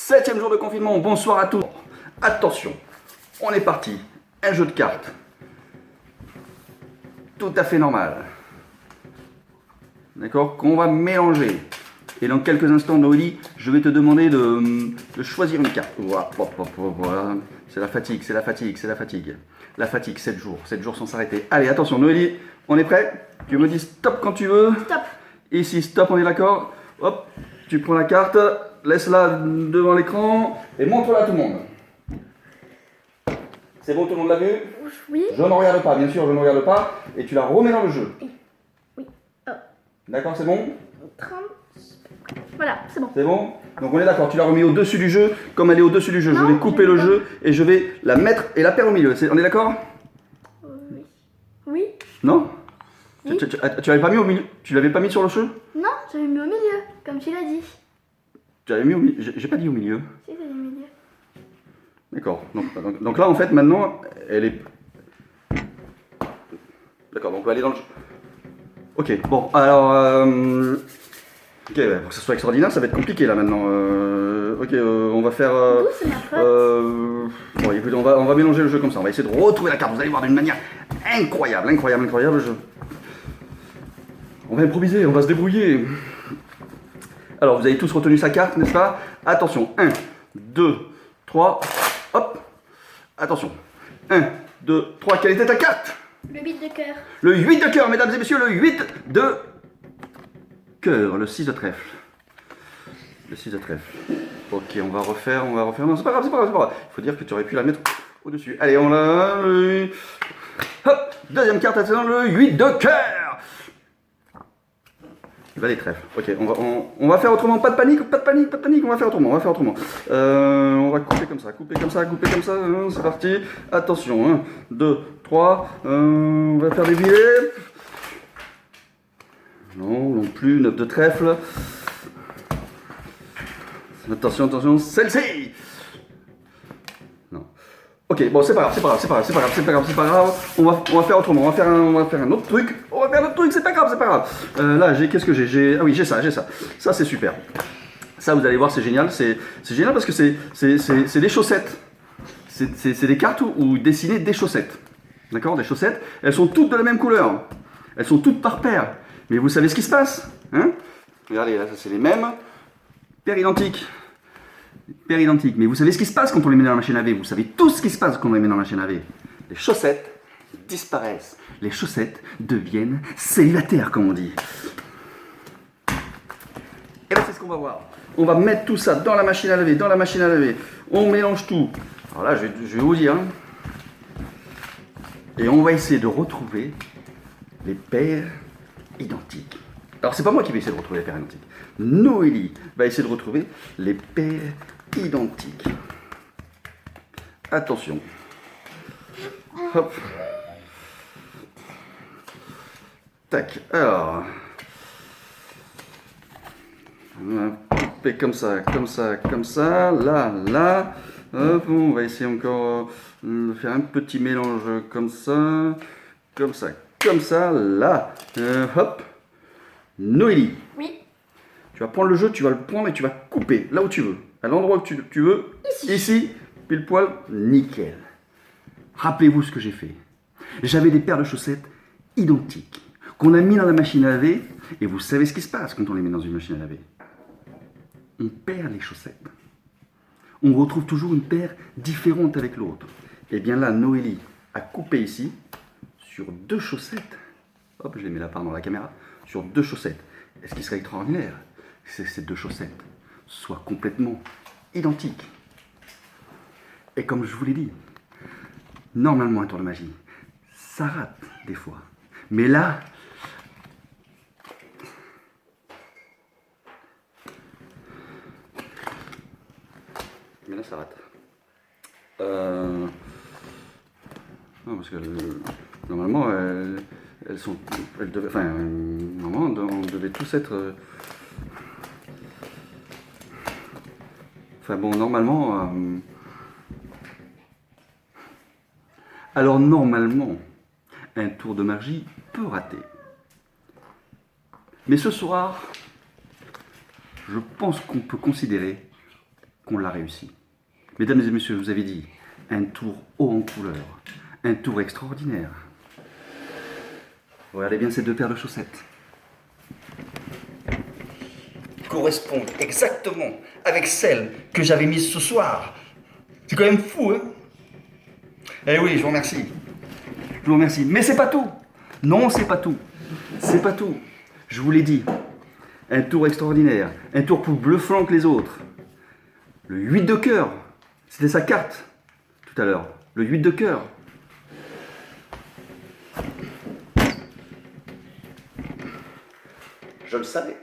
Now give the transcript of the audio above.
7e jour de confinement, bonsoir à tous. Attention, on est parti. Un jeu de cartes. Tout à fait normal. D'accord? Qu'on va mélanger. Et dans quelques instants, Noélie, je vais te demander de choisir une carte. Voilà. C'est la fatigue, c'est la fatigue, c'est la fatigue. La fatigue, 7 jours. 7 jours sans s'arrêter. Allez, attention, Noélie, on est prêt? Tu me dis stop quand tu veux. Stop. Ici, stop, on est d'accord? Hop, tu prends la carte, laisse-la devant l'écran et montre-la à tout le monde. C'est bon, tout le monde l'a vu? Oui. Je ne regarde pas, bien sûr, je ne regarde pas. Et tu la remets dans le jeu. Oui. D'accord, c'est bon? 30. Voilà, c'est bon. C'est bon? Donc on est d'accord, tu l'as remis au-dessus du jeu. Comme elle est au-dessus du jeu, Non, je vais couper je le vais pas. jeu et je vais la mettre et la paire au milieu. On est d'accord? Oui. Oui. Non? Oui. Tu l'avais pas mis au milieu? Tu l'avais pas mis sur le jeu? Non, j'avais mis au milieu, comme tu l'as dit. Tu l'avais mis au milieu? J'ai pas dit au milieu. Si, t'as dit au milieu. D'accord. Donc là, en fait, maintenant, elle est... D'accord, donc on va aller dans le jeu. Ok, bon, alors... Ok, ouais, pour que ce soit extraordinaire, ça va être compliqué, là, maintenant. Ok, on va faire... D'où c'est ma faute? Bon, écoute, on va mélanger le jeu comme ça. On va essayer de retrouver la carte. Vous allez voir d'une manière incroyable, incroyable, incroyable. On va improviser, on va se débrouiller. Alors, vous avez tous retenu sa carte, n'est-ce pas? Attention, 1, 2, 3, hop. Attention, 1, 2, 3, quelle était ta carte? Le 8 de cœur. Le 8 de cœur, mesdames et messieurs, le 8 de cœur, le 6 de trèfle. Le 6 de trèfle. Ok, on va refaire. Non, c'est pas grave, c'est pas grave. Il faut dire que tu aurais pu la mettre au-dessus. Allez, on l'a. Hop, deuxième carte, attention, le 8 de cœur. Il va des trèfles. Ok, on va faire autrement. Pas de panique, on va faire autrement, on va couper comme ça. C'est parti. Attention, 1, 2, 3. On va faire des billets. Non plus, 9 de trèfle. Attention, celle-ci. Non. Ok, bon, c'est pas grave. On va faire autrement. On va faire un autre truc. C'est pas grave. Là, qu'est-ce que j'ai? Ah oui, j'ai ça. Ça, c'est super. Ça, vous allez voir, c'est génial. C'est génial parce que c'est des chaussettes. C'est des cartes où dessiner des chaussettes. D'accord? Des chaussettes. Elles sont toutes de la même couleur. Elles sont toutes par paire. Mais vous savez ce qui se passe, hein? Regardez, là, ça c'est les mêmes. Paires identiques. Mais vous savez ce qui se passe quand on les met dans la machine à laver. Vous savez tout ce qui se passe quand on les met dans la machine à laver. Les chaussettes disparaissent. Les chaussettes deviennent célibataires, comme on dit. Et bien c'est ce qu'on va voir. On va mettre tout ça dans la machine à laver. On mélange tout. Alors là, je vais vous dire. Hein. Et on va essayer de retrouver les paires identiques. Alors c'est pas moi qui vais essayer de retrouver les paires identiques. Noélie va essayer de retrouver les paires identiques. Attention. Hop. Tac. Alors. On va couper comme ça. Là. Hop, on va essayer encore de faire un petit mélange comme ça, là. Hop. Noélie. Oui. Tu vas prendre le jeu, tu vas le prendre et tu vas couper là où tu veux. À l'endroit où tu veux. Ici, pile poil, nickel. Rappelez-vous ce que j'ai fait. J'avais des paires de chaussettes identiques qu'on a mis dans la machine à laver. Et vous savez ce qui se passe quand on les met dans une machine à laver. On perd les chaussettes. On retrouve toujours une paire différente avec l'autre. Et bien là, Noélie a coupé ici sur 2 chaussettes. Hop, je les mets là par dans la caméra. Sur 2 chaussettes. Et ce qui serait extraordinaire, c'est que ces 2 chaussettes soient complètement identiques. Et comme je vous l'ai dit, normalement un tour de magie, ça rate des fois. Mais là, ça rate. Non, parce que normalement, elles devaient, enfin, normalement, on devait tous être. Enfin bon, normalement. Alors normalement, un tour de magie peut rater. Mais ce soir, je pense qu'on peut considérer qu'on l'a réussi. Mesdames et messieurs, je vous avais dit, un tour haut en couleur, un tour extraordinaire. Regardez bien ces 2 paires de chaussettes. Correspondent exactement avec celles que j'avais mises ce soir. C'est quand même fou, hein? Eh oui, je vous remercie. Je vous remercie. Mais c'est pas tout. Non, c'est pas tout. C'est pas tout. Je vous l'ai dit. Un tour extraordinaire. Un tour plus bluffant que les autres. Le 8 de cœur. C'était sa carte tout à l'heure. Le 8 de cœur. Je le savais.